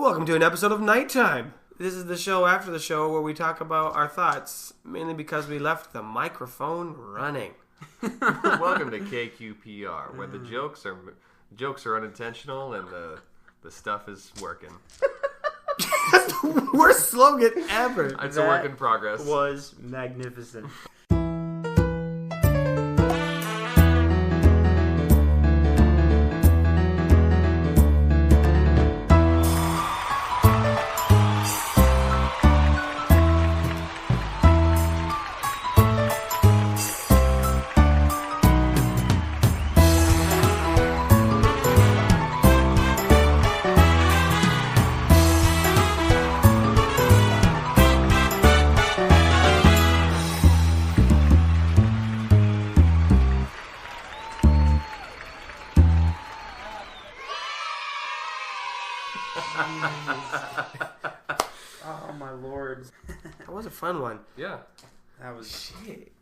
Welcome to an episode of Nighttime. This is the show after the show where we talk about our thoughts, mainly because we left the microphone running. Welcome to KQPR, where the jokes are unintentional and the stuff is working. That's the worst slogan ever. It's a work in progress. Was magnificent. Oh my lord. That was a fun one. Yeah. That was Shit.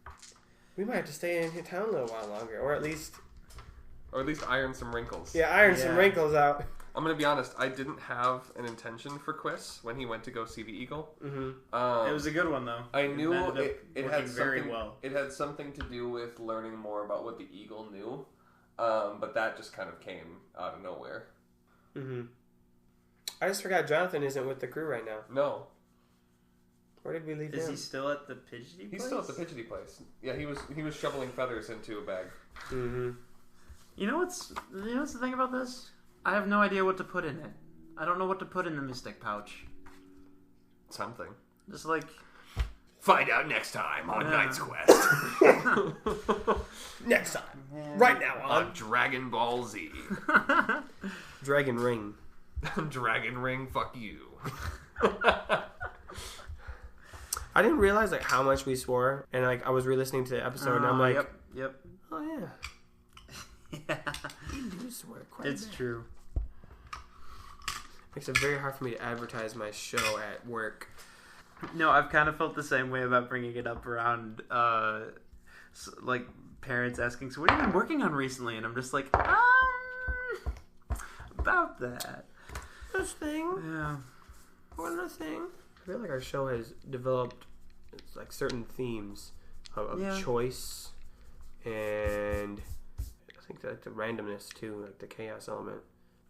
We might have to stay in town a little while longer, or at least iron some wrinkles. Yeah, iron some wrinkles out. I'm going to be honest, I didn't have an intention for Quiz when he went to go see the Eagle. Mm-hmm. it was a good one though. I knew it had very something, well. It had something to do with learning more about what the Eagle knew, but that just kind of came out of nowhere. Mm-hmm. I just forgot Jonathan isn't with the crew right now. No. Where did we leave him? Is he still at the Pidgety place? He's still at the Pidgety place. Yeah, he was shoveling feathers into a bag. Mm-hmm. You know what's the thing about this? I have no idea what to put in it. I don't know what to put in the Mystic Pouch. Something. Just like... Find out next time on Knight's Quest. Next time. Right now on Dragon Ball Z. Dragon Ring. Dragon Ring, fuck you. I didn't realize like how much we swore, and like I was re-listening to the episode, and I'm like, yep. Oh yeah, Yeah, we do swear quite it's a bit. true. Makes it very hard for me to advertise my show at work. No, I've kind of felt the same way about bringing it up around, like parents asking, "So what have you been working on recently?" And I'm just like, about that. This thing, Yeah. one other thing. I feel like our show has developed like certain themes of choice, and I think like the randomness too, like the chaos element.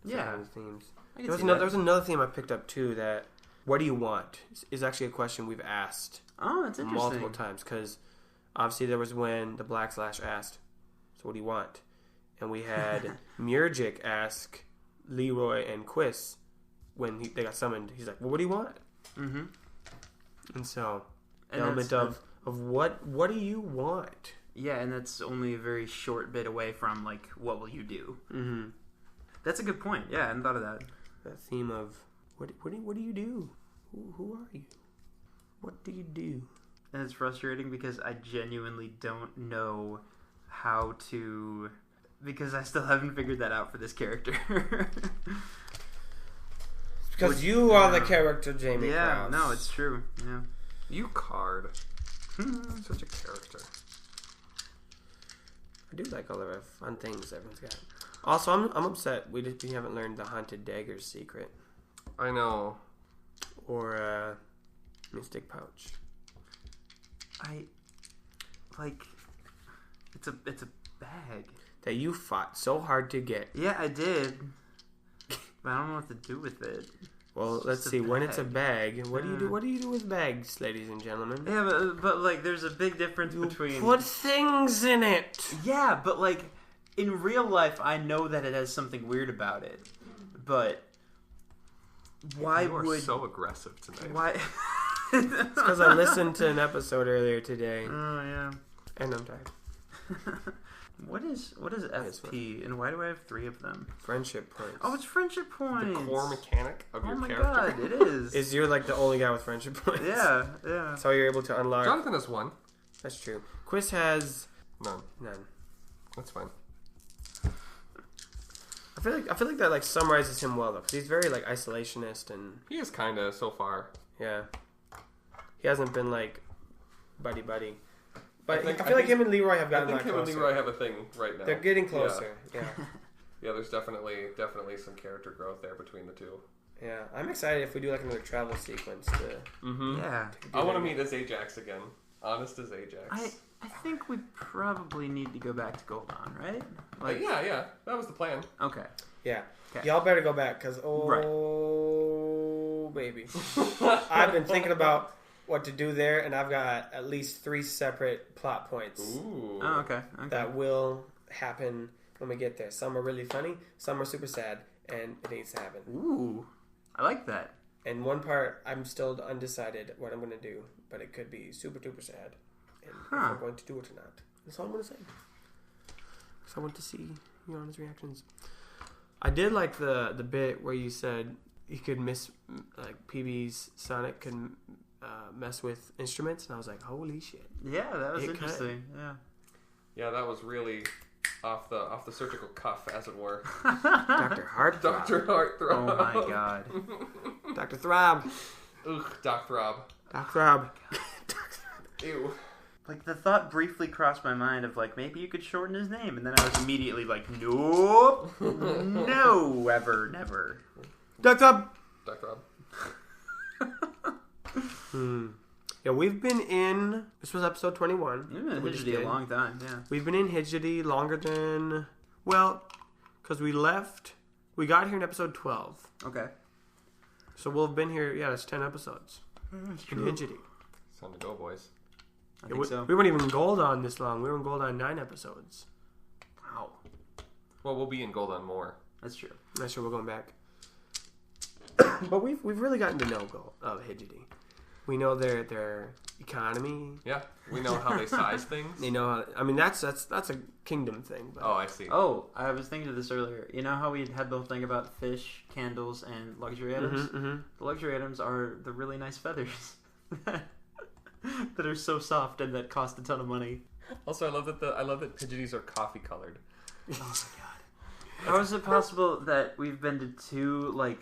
Yeah. Those themes. I can There was see that. another theme I picked up too. That what do you want is actually a question we've asked Oh, that's interesting. multiple times, because obviously there was when the Black Slash asked, "So what do you want?" And we had Murgic ask Leroy and Quiz when they got summoned. He's like, "Well, what do you want?" Mm-hmm. And so the And element of what do you want? Yeah, and that's only a very short bit away from like what will you do. Mm-hmm. That's a good point. Yeah, I hadn't thought of that. That theme of what do you do? Who are you? What do you do? And it's frustrating because I genuinely don't know how to, because I still haven't figured that out for this character. Because you are the character, Jamie. Yeah, Krause. no, it's true. Yeah. You card. Such a character. I do like all the fun things everyone's got. Also, I'm upset we haven't learned the Haunted Dagger's secret I know. or Mystic Pouch. I like it's a bag. That you fought so hard to get. Yeah, I did. But I don't know what to do with it. Well, It's let's just see. a When it's a bag. bag, what do you do? What do you do with bags, ladies and gentlemen? Yeah, but like there's a big difference You between put things in it. Yeah, but like in real life, I know that it has something weird about it. But why You are would so aggressive tonight. why? Because I listened to an episode earlier today, Oh yeah. and I'm tired. What is FP and why do I have 3 of them? Friendship points. Oh, it's friendship points. The core mechanic of Oh your my character. god, it is. Is you're like the only guy with friendship points. Yeah, yeah. That's how you're able to unlock. Jonathan has one. That's true. Quiz has None. none. That's fine. I feel like that like summarizes him well though, because he's very like isolationist and He is kind of so far. yeah, he hasn't been like buddy. But I I feel like him and Leroy have I gotten think a lot him and closer. Leroy have a thing right now. They're getting closer. Yeah. Yeah, there's definitely some character growth there between the two. Yeah, I'm excited if we do like another travel sequence. Yeah. I want to meet as Ajax again. Honest as Ajax. I think we probably need to go back to Goldon, right? Yeah. That was the plan. Okay. Yeah. Okay. Y'all better go back because baby, I've been thinking about what to do there, and I've got at least 3 separate plot points. Ooh. Oh, okay. That will happen when we get there. Some are really funny, some are super sad, and it needs to happen. Ooh, I like that. And one part, I'm still undecided what I'm going to do, but it could be super duper sad, and if I'm going to do it or not. That's all I'm going to say. So I want to see your honest reactions. I did like the bit where you said he could like PB's Sonic could mess with instruments, and I was like, holy shit. Yeah, that was interesting. Yeah. Yeah, that was really off the surgical cuff, as it were. Dr. Heartthrob. Dr. Heartthrob. Oh my god. Dr. Throb. Ugh, Doc Throb. Dr. Throb. Ew. Like, the thought briefly crossed my mind of, like, maybe you could shorten his name. And then I was immediately like, nope. No, ever, never. Dr. Throb. Doc Throb. Yeah, we've been in... This was episode 21. You've been in Hidgety a long time, yeah. We've been in Hidgety longer than... Well, because we left... We got here in episode 12. Okay. So we'll have been here... Yeah, that's 10 episodes. That's In Hidgety. It's time to go, boys. I think so. We weren't even in Goldon this long. We were in Goldon 9 episodes. Wow. Well, we'll be in Goldon more. That's true. Not sure we're going back. But we've really gotten to know Hidgety. We know their economy. Yeah, we know how they size things. They know how... I mean, that's a kingdom thing. But Oh, I see. Oh, I was thinking of this earlier. You know how we had the whole thing about fish, candles, and luxury items? The luxury items are the really nice feathers that are so soft and that cost a ton of money. Also, I love that Pidgeoties are coffee colored. Oh my god. How is it possible that we've been to 2 like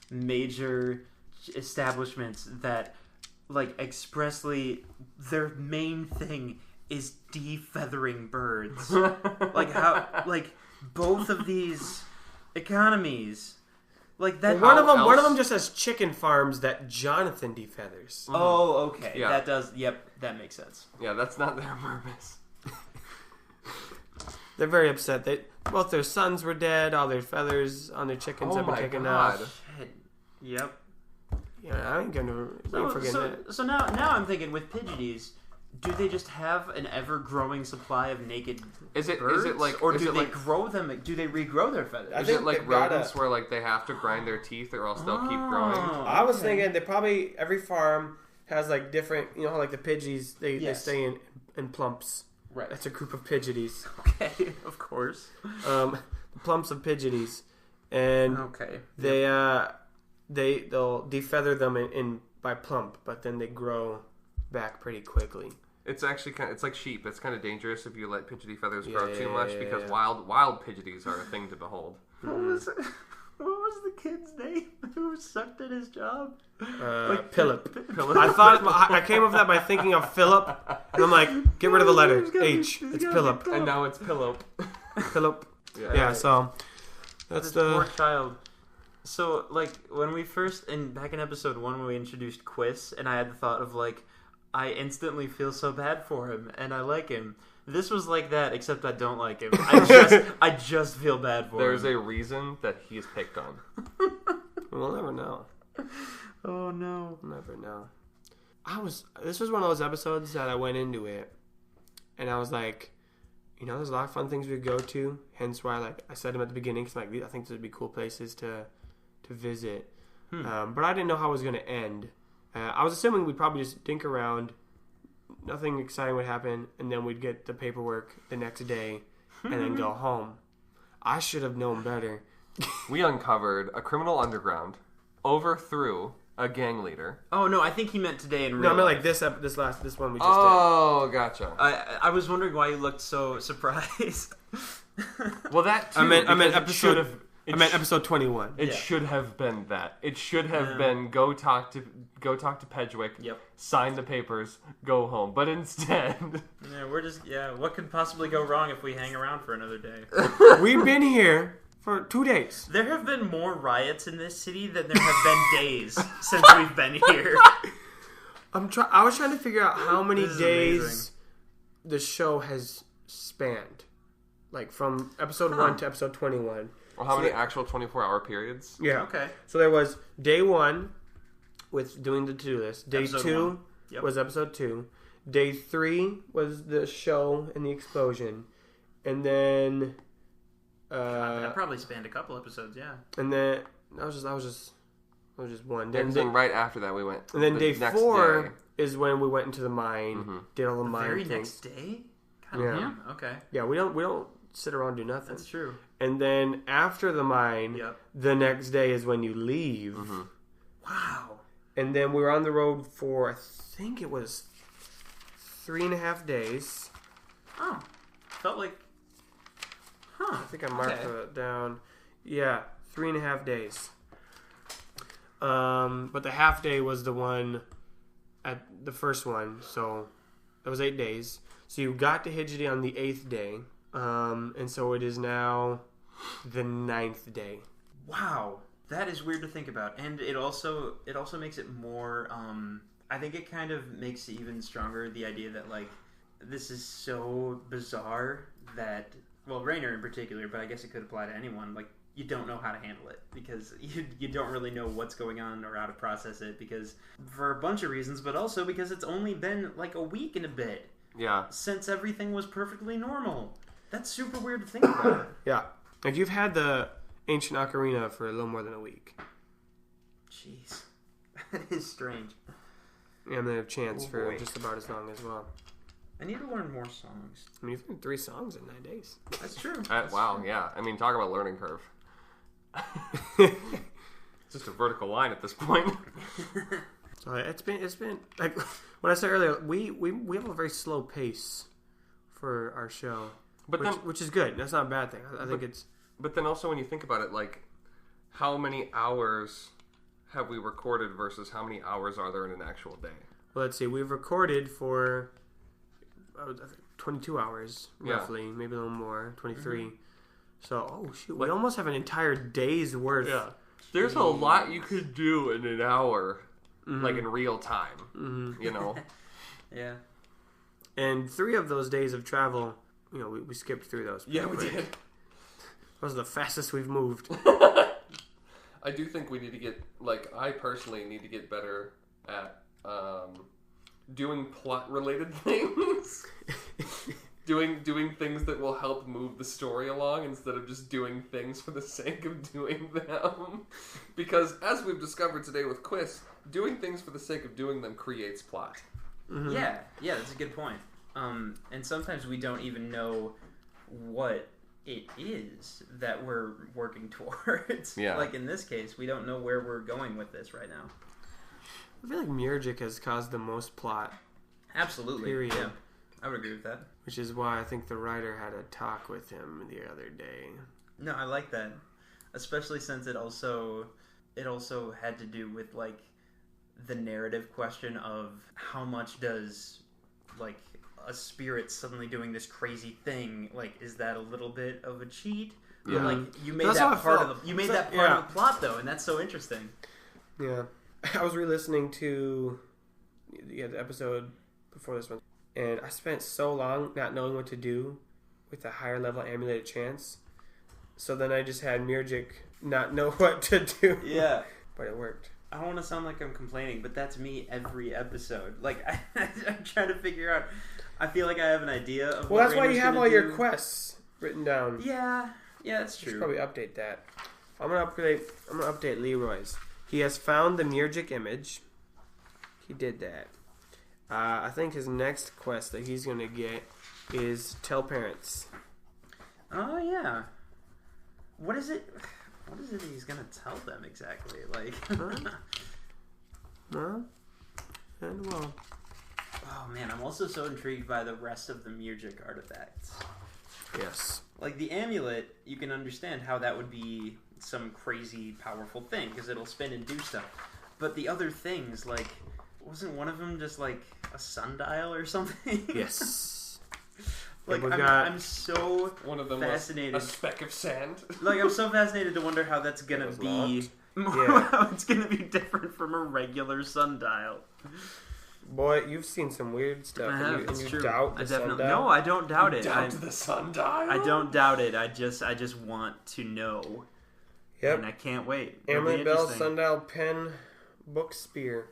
major establishments that like expressly their main thing is defeathering birds? Like how like both of these economies like that. Well, one of them just has chicken farms that Jonathan defeathers. Oh, okay. Yeah. That does. Yep, that makes sense. Yeah, that's not their purpose. They're very upset. Both their sons were dead. All their feathers on their chickens have been taken off. Shit. Yep. Yeah, I ain't gonna forget that. So now I'm thinking with Pidgeoties, do they just have an ever-growing supply of naked birds? Is it like, or is do it they like, grow them? Do they regrow their feathers? I is think it like they've gotta- rodents where like they have to grind their teeth or else they'll keep growing? I was thinking they probably every farm has like different. You know how like the Pidgeys they stay in plumps. Right. That's a group of Pidgeoties. Okay, of course. The plumps of Pidgeoties, and Okay. they'll defeather them in by plump, but then they grow back pretty quickly. It's actually it's like sheep. It's kind of dangerous if you let Pidgeotty feathers grow too Yeah, much yeah, because yeah. wild Pidgeoties are a thing to behold. What was the kid's name who sucked at his job? Philip. I thought I came up with that by thinking of Philip, and I'm like, get rid of the letter H. It's Philip. And now it's Pillow. Philip. Yeah. Yeah. So that's This poor child. So, like, when we first, back in episode 1 when we introduced Quiz, and I had the thought of, like, I instantly feel so bad for him, and I like him. This was like that, except I don't like him. I just feel bad for There's him. a reason that he is picked on. We'll never know. Oh, no. We'll never know. This was one of those episodes that I went into it, and I was like, there's a lot of fun things we could go to. Hence why, like, I said them at the beginning, because I think these would be cool places to visit. But I didn't know how it was going to end. I was assuming we'd probably just dink around, nothing exciting would happen, and then we'd get the paperwork the next day, and then go home. I should have known better. We uncovered a criminal underground, overthrew a gang leader. Oh, no, I think he meant today in real No, I meant life. like this one we just Oh, gotcha. I was wondering why you looked so surprised. Well, that too. I meant because episode. I meant episode 21. It should have been that. It should have been go talk to Pedgwick, Yep. sign the papers, go home. But instead, Yeah, what could possibly go wrong if we hang around for another day? We've been here for 2 days. There have been more riots in this city than there have been days since we've been here. I was trying to figure out how many This is days amazing. the show has spanned. Like from episode 1 to episode 21. Or how many actual 24-hour periods? Yeah. Okay. So there was day 1 with doing the to-do list. Day Episode 2 1. Yep. was episode 2. Day 3 was the show and the explosion. And then... that probably spanned a couple episodes, yeah. And then... That was just one. And then right after that we went. And then day next 4 day. is when we went into the mine, did all the mine Very things. next day? God Yeah. damn. Okay. Yeah, we don't sit around and do nothing. That's true. And then after the mine, Yep. the next day is when you leave. Wow. And then we were on the road for, I think it was 3.5 days. Oh. Felt like... Huh. I think I marked it down. Yeah, 3.5 days. But the half day was the one at the first one, so that was 8 days. So you got to Hijity on the 8th day, and so it is now the 9th day. Wow. That is weird to think about. And it also makes it more, I think it kind of makes it even stronger, the idea that, like, this is so bizarre that, well, Rainer in particular, but I guess it could apply to anyone, like, you don't know how to handle it because you don't really know what's going on or how to process it because for a bunch of reasons, but also because it's only been like a week and a bit since everything was perfectly normal. That's super weird to think about. Yeah. Like you've had the ancient ocarina for a little more than a week. Jeez. That is strange. And then a chance Oh, for boy. just about as long as well. I need to learn more songs. I mean, you've learned 3 songs in 9 days. That's true. That's Wow, true. yeah. I mean, talk about learning curve. It's just a vertical line at this point. So it's been like when I said earlier, we have a very slow pace for our show, But which is good. That's not a bad thing. I think it's. But then also when you think about it, like, how many hours have we recorded versus how many hours are there in an actual day? Well, let's see. We've recorded for 22 hours, Yeah. roughly, maybe a little more, 23. So, oh shoot, we almost have an entire day's worth. Yeah. There's a lot you could do in an hour, like in real time, you know? Yeah. And 3 of those days of travel, you know, we skipped through those. Yeah, we pretty quick. did. Those are the fastest we've moved. I do think we need to get, like, I personally need to get better at doing plot-related things. doing things that will help move the story along instead of just doing things for the sake of doing them. Because, as we've discovered today with Quiz, doing things for the sake of doing them creates plot. Mm-hmm. Yeah, that's a good point. And sometimes we don't even know what it is that we're working towards. Yeah. Like in this case, we don't know where we're going with this right now. I feel like Murgic has caused the most plot, Absolutely. Period. Yeah, I would agree with that. which is why I think the writer had a talk with him the other day. No, I like that, especially since it also had to do with like the narrative question of how much does like a spirit suddenly doing this crazy thing, like, is that a little bit of a cheat? Yeah. Like you made That's how that I part felt. of the Yeah. of the plot though, and that's so interesting. Yeah. I was re-listening to the episode before this one, and I spent so long not knowing what to do with the higher level amulet chance. So then I just had Murgic not know what to do. Yeah. But it worked. I don't want to sound like I'm complaining, but that's me every episode. Like I'm trying to figure out. I feel like I have an idea of. Well, what that's why Rainer's you have gonna all your do. quests written down. Yeah, that's You should true. probably update that. I'm gonna update Leroy's. He has found the Murgic image. He did that. I think his next quest that he's gonna get is tell parents. Oh yeah. What is it? What is it he's gonna tell them exactly? Like. Well, and well. Oh man, I'm also so intrigued by the rest of the Murgic artifacts. Yes. Like the amulet, you can understand how that would be some crazy powerful thing because it'll spin and do stuff. But the other things, like, wasn't one of them just like a sundial or something? Yes. Like, we've I'm, got I'm so One of them fascinated. was a speck of sand. Like, I'm so fascinated to wonder how that's gonna was be. Yeah. How it's gonna be different from a regular sundial. boy, you've seen some weird stuff. I have, and it's you true. doubt I the definitely sundial? no, I don't doubt it. Down to the sundial. I don't doubt it. I just want to know. Yep. And I can't wait. It'll be Amulet Bell, interesting. sundial, pen, book, spear.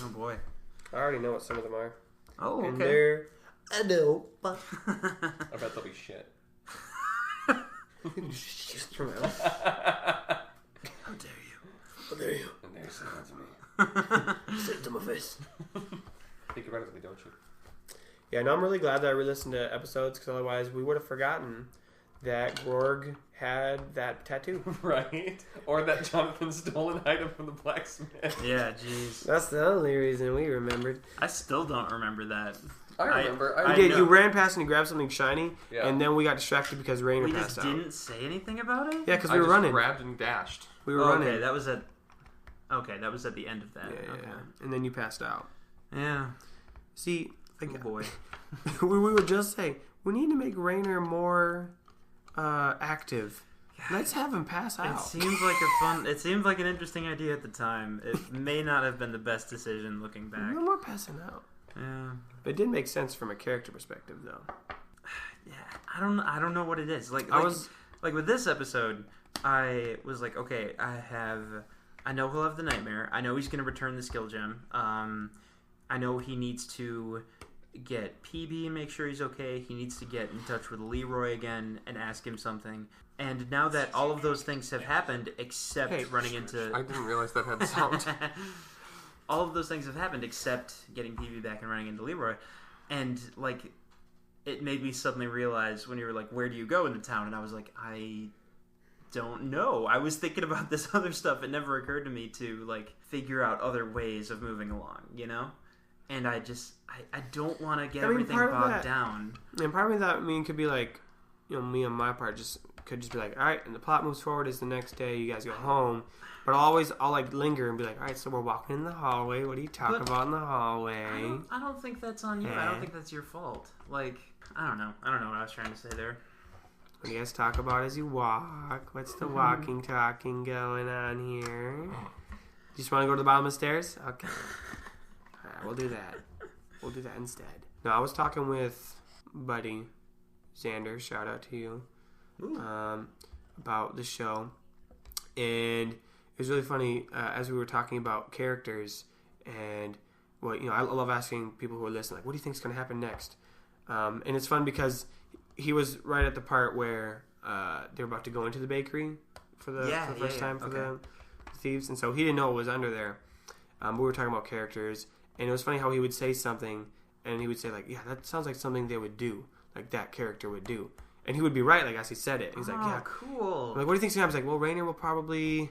Oh boy. I already know what some of them are. Oh, And okay. they're... I know. I bet they'll be shit. Just from out. How dare you? How dare you? And they say that to me. Say it to my face. Think you're better than me, don't you? Yeah, no, I'm really glad that I re-listened to episodes, because otherwise we would have forgotten that Gorg had that tattoo. Right? Or that Jonathan stole an item from the blacksmith. Yeah, jeez. That's the only reason we remembered. I still don't remember that. I remember. I You did. know. You ran past and you grabbed something shiny, Yeah. and then we got distracted because Rainer We passed just out. didn't say anything about it? Yeah, because I we were just running. grabbed and dashed. We were Oh, running. okay, that was at the end of that. Yeah, okay. yeah. And then you passed out. Yeah. See, like, Oh boy. we were just saying, we need to make Rainer more active. Let's have him pass It out. it seemed like an interesting idea at the time. It may not have been the best decision looking back. No more passing out. Yeah. But it did make sense from a character perspective, though. Yeah. I don't know what it is. Like with this episode, I was like, okay, I know he'll have the nightmare. I know he's going to return the skill gem. I know he needs to get PB and make sure he's okay. He needs to get in touch with Leroy again and ask him something. And now that all of those things have happened, except running into... I didn't realize that had sound. all of those things have happened except getting PB back and running into Leroy. And, like, it made me suddenly realize when you were like, where do you go in the town? And I was like, I don't know. I was thinking about this other stuff. It never occurred to me to, like, figure out other ways of moving along, you know? And I don't want to get everything bogged down. And part of me thought, could be like, me on my part could just be like, all right, and the plot moves forward is the next day, you guys go home. But I'll like linger and be like, all right, so we're walking in the hallway. What are you talking about in the hallway? I don't think that's on you. I don't think that's your fault. Like, I don't know what I was trying to say there. What do you guys talk about as you walk? What's the talking going on here? You just want to go to the bottom of the stairs? Okay. All right, we'll do that. We'll do that instead. No, I was talking with Buddy Xander. Shout out to you. About the show. And it was really funny as we were talking about characters. And, I love asking people who are listening, like, what do you think is going to happen next? And it's fun because he was right at the part where they were about to go into the bakery for the first time for the thieves. And so he didn't know what was under there. But we were talking about characters. And it was funny how he would say something and he would say, like, yeah, that sounds like something they would do. Like, that character would do. And he would be right, like, as he said it. He's like, yeah. Cool. I'm like, what do you think's going to happen? He's like, well, Rainer will probably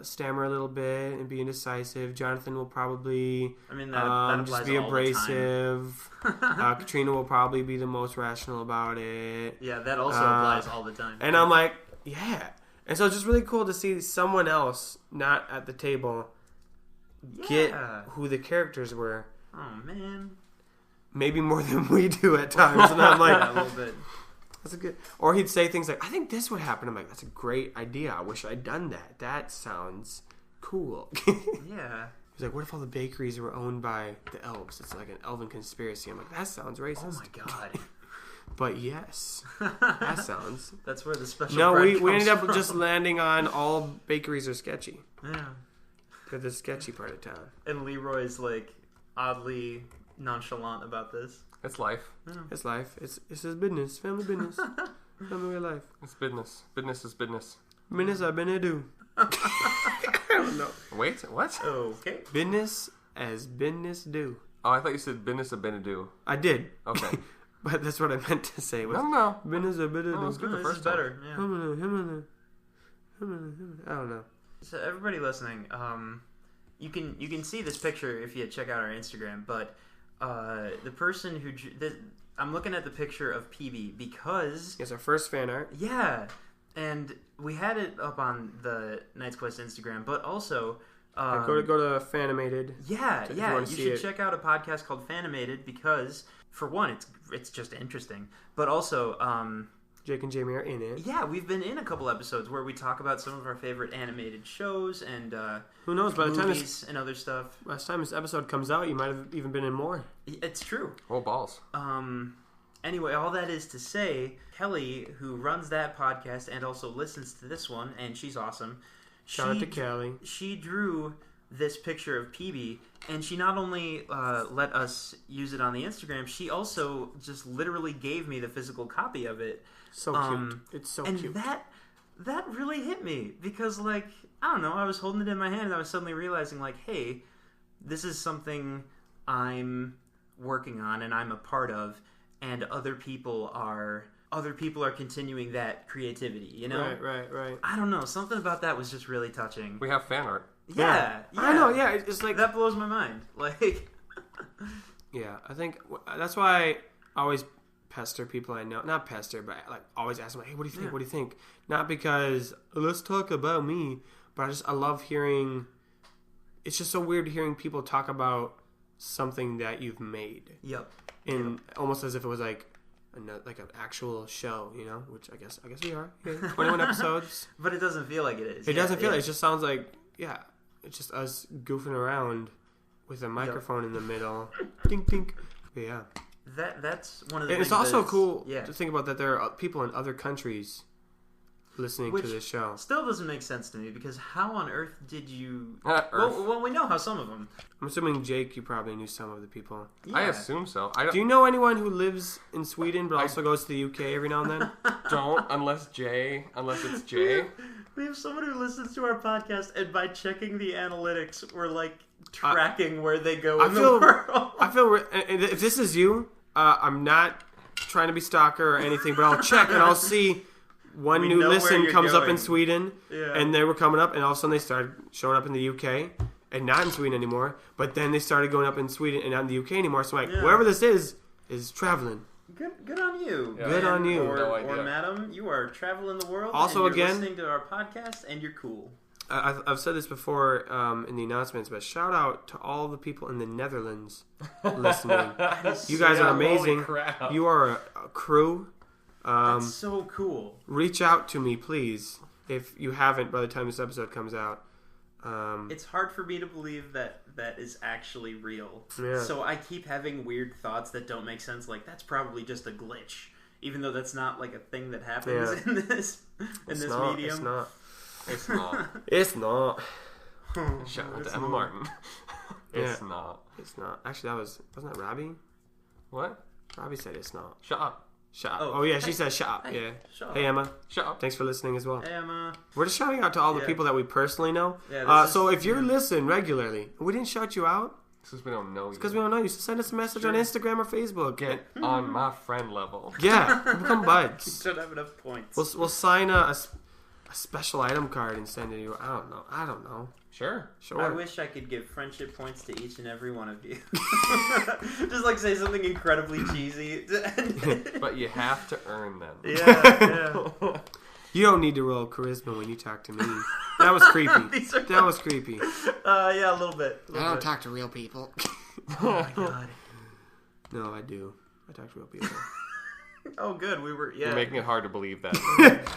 stammer a little bit and be indecisive. Jonathan will probably that just be abrasive. Katrina will probably be the most rational about it. Yeah, that also applies all the time. And I'm like, yeah. And so it's just really cool to see someone else not at the table get who the characters were. Oh, man. Maybe more than we do at times. And I'm like, a little bit. That's a good. Or he'd say things like, I think this would happen. I'm like, that's a great idea. I wish I'd done that. That sounds cool. Yeah. He's like, what if all the bakeries were owned by the elves? It's like an elven conspiracy. I'm like, that sounds racist. Oh, my God. But yes, that sounds. That's where the special No, bread we ended up comes from. just landing on all bakeries are sketchy. Yeah. They're the sketchy part of town. And Leroy's, like, oddly nonchalant about this. It's life. Yeah. It's life. It's his business. Family business. Family way life. It's business. Business is business. Business I've been to do. I don't know. Wait, what? Okay. Business as business do. Oh, I thought you said business of Benadu. I did. Okay. But that's what I meant to say. Was No. business a bit of No, it's good. No, The this first is better. Yeah. I don't know. So everybody listening, you can see this picture if you check out our Instagram. But the person who I'm looking at the picture of PB because It's our first fan art. yeah, and we had it up on the Knights Quest Instagram, but also Go to Fanimated. Yeah. You should check out a podcast called Fanimated because, for one, it's just interesting, but also Jake and Jamie are in it. Yeah, we've been in a couple episodes where we talk about some of our favorite animated shows and who knows, by the time and other stuff. Last time this episode comes out, you might have even been in more. It's true. Oh, balls. Anyway, all that is to say, Kelly, who runs that podcast and also listens to this one, and she's awesome. Shout out to Kelly. She drew this picture of PB, and she not only let us use it on the Instagram, she also just literally gave me the physical copy of it. So cute. It's so cute. And that really hit me because, like, I don't know, I was holding it in my hand and I was suddenly realizing, like, hey, this is something I'm working on and I'm a part of, and other people are continuing that creativity, you know? Right. I don't know, something about that was just really touching. We have fan art. Yeah. I know, yeah, it's like... That blows my mind. Like... Yeah, I think that's why I always pester people I know. Not pester, but like always ask them, hey, what do you think? Yeah. What do you think? Not because, let's talk about me, but I love hearing... It's just so weird hearing people talk about something that you've made. Yep. Almost as if it was like an actual show, you know? Which I guess we are. Yeah, 21 episodes. But it doesn't feel like it is. It doesn't feel like it. It just sounds like, yeah, it's just us goofing around with a microphone in the middle. Ding, ding. But yeah. That's one of the things. It's also cool to think about that there are people in other countries listening to this show. Still doesn't make sense to me because how on earth did you... Well, we know how some of them... I'm assuming, Jake, you probably knew some of the people. Yeah. I assume so. Do you know anyone who lives in Sweden but also goes to the UK every now and then? Don't, unless it's Jay. We have someone who listens to our podcast, and by checking the analytics, we're like tracking where they go in the world. I feel if this is you, I'm not trying to be stalker or anything, but I'll check and I'll see one new listen comes up in Sweden, and they were coming up, and all of a sudden they started showing up in the UK, and not in Sweden anymore. But then they started going up in Sweden and not in the UK anymore. So I'm like, whoever this is traveling. Good on you. Yeah. Good on you. Or madam, you are traveling the world. Also, and you're again, listening to our podcast, and you're cool. I've said this before in the announcements, but shout out to all the people in the Netherlands listening. You guys are amazing. You are a crew. That's so cool. Reach out to me, please, if you haven't by the time this episode comes out. It's hard for me to believe that is actually real. Yeah. So I keep having weird thoughts that don't make sense. Like, that's probably just a glitch. Even though that's not like a thing that happens in this medium. It's not. Shout out to Emma Martin. It's not. Actually, wasn't that Robbie? What? Robbie said it's not. Shut up. Oh yeah, she said shut up. Hey, yeah. Hey Emma. Shut up. Thanks for listening as well. Hey Emma. We're just shouting out to all the people that we personally know. So if you're listening regularly, we didn't shout you out. Because we don't know you. Because we don't know you. So send us a message on Instagram or Facebook. Get on my friend level. Yeah, become buds. You don't have enough points. We'll sign a special item card and send it to you. I don't know. Sure. I wish I could give friendship points to each and every one of you. Just like say something incredibly cheesy. But you have to earn them. Yeah. You don't need to roll charisma when you talk to me. That was creepy. That was creepy. Yeah, a little bit. I don't talk to real people. Oh my god. No, I do. I talk to real people. Oh, good. You're making it hard to believe that.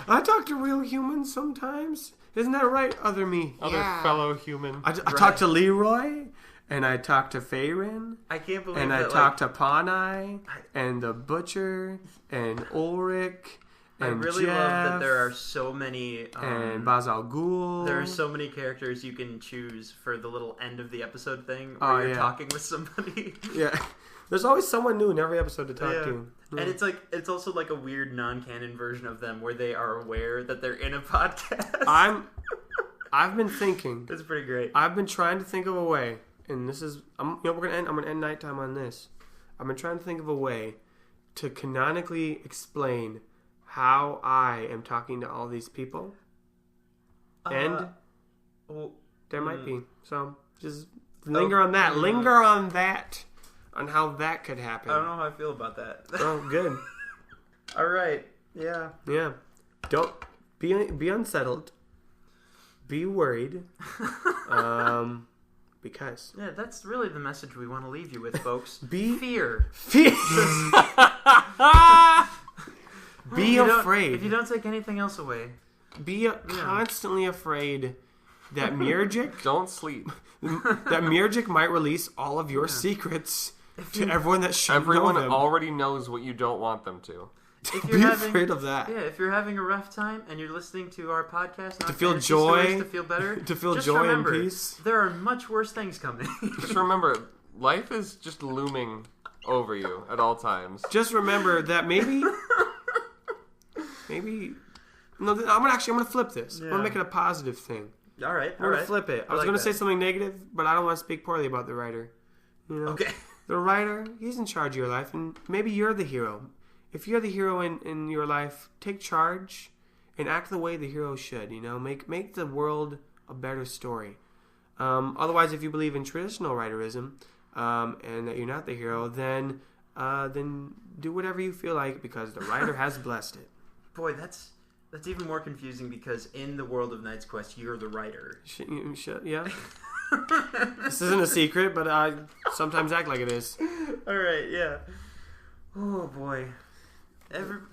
I talk to real humans sometimes. Isn't that right, other me? Other fellow human. I talk to Leroy, and I talk to Farin. I can't believe and I talk to Panai, and the Butcher, and Ulrich, and I really Jeff, love that there are so many... and Baz Al Ghul. There are so many characters you can choose for the little end of the episode thing where you're talking with somebody. Yeah. There's always someone new in every episode to talk to. Yeah. And it's also like a weird non-canon version of them where they are aware that they're in a podcast. I've been thinking. It's pretty great. I've been trying to think of a way, and this is I'm gonna end nighttime on this. I've been trying to think of a way to canonically explain how I am talking to all these people. And there might be. So just linger on that. Linger on that. On how that could happen. I don't know how I feel about that. Oh, good. All right. Yeah. Yeah. Don't be unsettled. Be worried. because Yeah, that's really the message we want to leave you with, folks. Be fear. Be If afraid. you don't take anything else away. Be constantly afraid that Mirjik Don't sleep. that Mirjik might release all of your secrets to everyone that should Everyone know them. already knows what you don't want them to. If you're Be having, afraid of that. Yeah, if you're having a rough time and you're listening to our podcast, To feel joy, to feel better, to feel just joy remember, and peace. There are much worse things coming. Just remember, life is just looming over you at all times. Just remember that maybe. No, I'm gonna flip this. I'm gonna make it a positive thing. All right, I'm gonna flip it. I was gonna say something negative, but I don't want to speak poorly about the writer. You know? Okay. The writer, he's in charge of your life, and maybe you're the hero. If you're the hero in your life, take charge and act the way the hero should. You know, make the world a better story. Otherwise, if you believe in traditional writerism and that you're not the hero, then do whatever you feel like because the writer has blessed it. Boy, that's even more confusing because in the world of Knight's Quest, you're the writer. Yeah. This isn't a secret, but I sometimes act like it is. All right, yeah. Oh boy.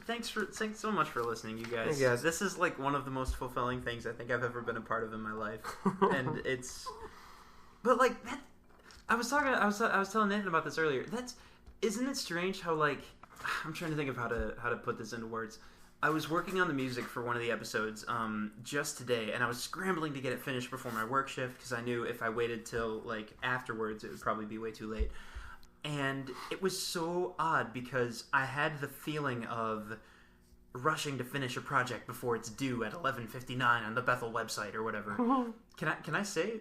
Thanks so much for listening, you guys. Hey guys. This is like one of the most fulfilling things I think I've ever been a part of in my life, and but like that. I was telling Nathan about this earlier. Isn't it strange how like I'm trying to think of how to put this into words. I was working on the music for one of the episodes just today, and I was scrambling to get it finished before my work shift because I knew if I waited till like afterwards, it would probably be way too late. And it was so odd because I had the feeling of rushing to finish a project before it's due at 11:59 on the Bethel website or whatever. Can I say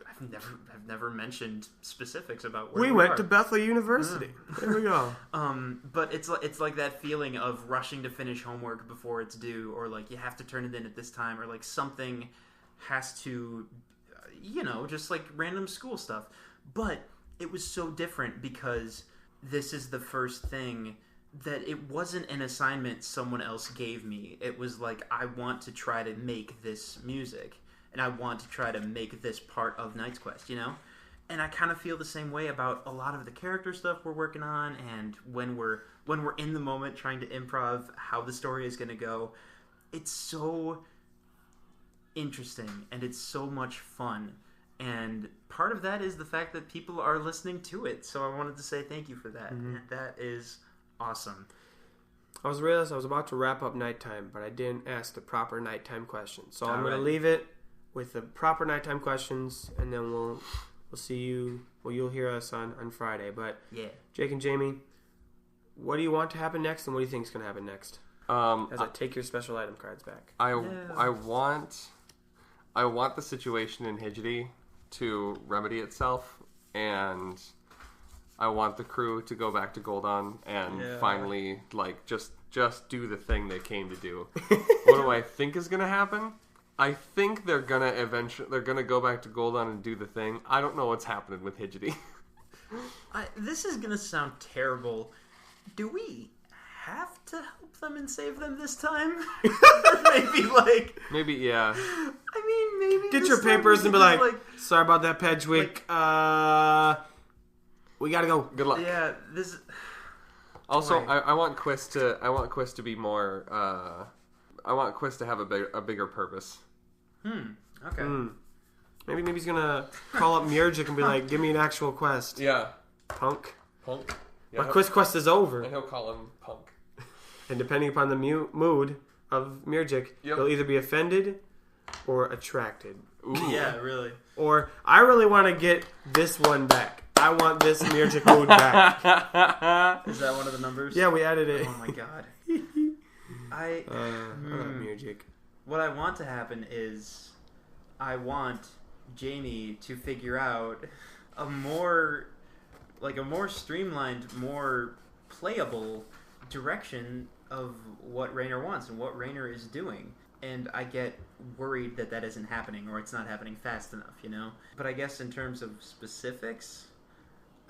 I've never mentioned specifics about where we went to Bethel University. There we go. But it's like that feeling of rushing to finish homework before it's due, or like you have to turn it in at this time, or like something has to, just like random school stuff. But it was so different because this is the first thing that it wasn't an assignment someone else gave me. It was like, I want to try to make this music, and I want to try to make this part of Knight's Quest, And I kind of feel the same way about a lot of the character stuff we're working on, and when we're in the moment trying to improv how the story is going to go. It's so interesting, and it's so much fun. And part of that is the fact that people are listening to it. So I wanted to say thank you for that. Mm-hmm. That is awesome. I was about to wrap up nighttime, but I didn't ask the proper nighttime questions. So I'm going to leave it with the proper nighttime questions, and then we'll see you. Well, you'll hear us on Friday. But yeah, Jake and Jamie, what do you want to happen next, and what do you think is going to happen next? As I take your special item cards back. I want the situation in Hidgety to remedy itself, and I want the crew to go back to Goldon and finally just do the thing they came to do. What do I think is going to happen? I think they're gonna go back to Goldon and do the thing. I don't know what's happening with Hidgety. This is gonna sound terrible. Do we have to help them and save them this time? Maybe yeah. I mean, maybe get your papers and be like, sorry about that, Pedgwick. We gotta go. Good luck. Yeah. This. Also, I want Quist to be more. I want Quist to have a bigger purpose. Okay. Maybe he's gonna call up Mirjik and be like, "Give me an actual quest." Yeah. Punk. Yeah, My quest is over. And he'll call him Punk. And depending upon the mood of Mirjik, he'll either be offended or attracted. Ooh. Yeah, really. Or I really want to get this one back. I want this Mirjik mood back. Is that one of the numbers? Yeah, we added it. Oh my god. I love Mirjik. What I want to happen is I want Jamie to figure out a more streamlined, more playable direction of what Raynor wants and what Raynor is doing. And I get worried that isn't happening, or it's not happening fast enough, But I guess in terms of specifics,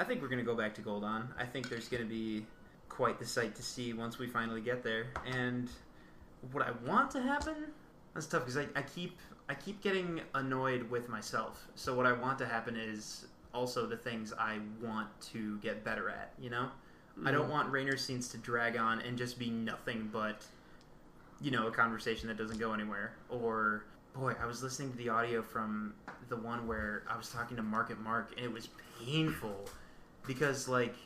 I think we're going to go back to Goldon. I think there's going to be quite the sight to see once we finally get there. And what I want to happen, that's tough because I keep I keep getting annoyed with myself. So what I want to happen is also the things I want to get better at, you know? I don't want Rainer scenes to drag on and just be nothing but, you know, a conversation that doesn't go anywhere. Or, boy, I was listening to the audio from the one where I was talking to Mark and it was painful. Because, like,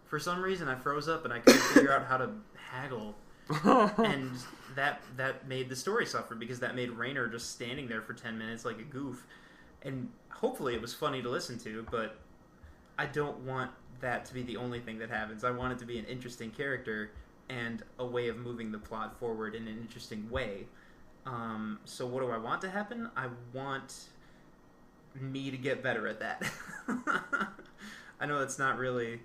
for some reason I froze up and I couldn't figure out how to haggle. And that made the story suffer because that made Rainer just standing there for 10 minutes like a goof. And hopefully it was funny to listen to, but I don't want that to be the only thing that happens. I want it to be an interesting character and a way of moving the plot forward in an interesting way. So what do I want to happen? I want me to get better at that. I know that's not really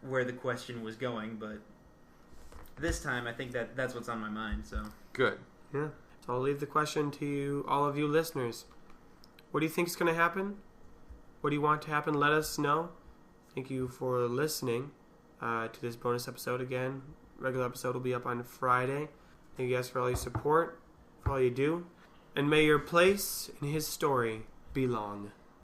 where the question was going, but this time I think that's what's on my mind. So good. Yeah. So I'll leave the question to you, all of you listeners. What do you think is going to happen? What do you want to happen? Let us know. Thank you for listening to this bonus episode. Again, regular episode will be up on Friday. Thank you guys for all your support, for all you do. And may your place in his story be long.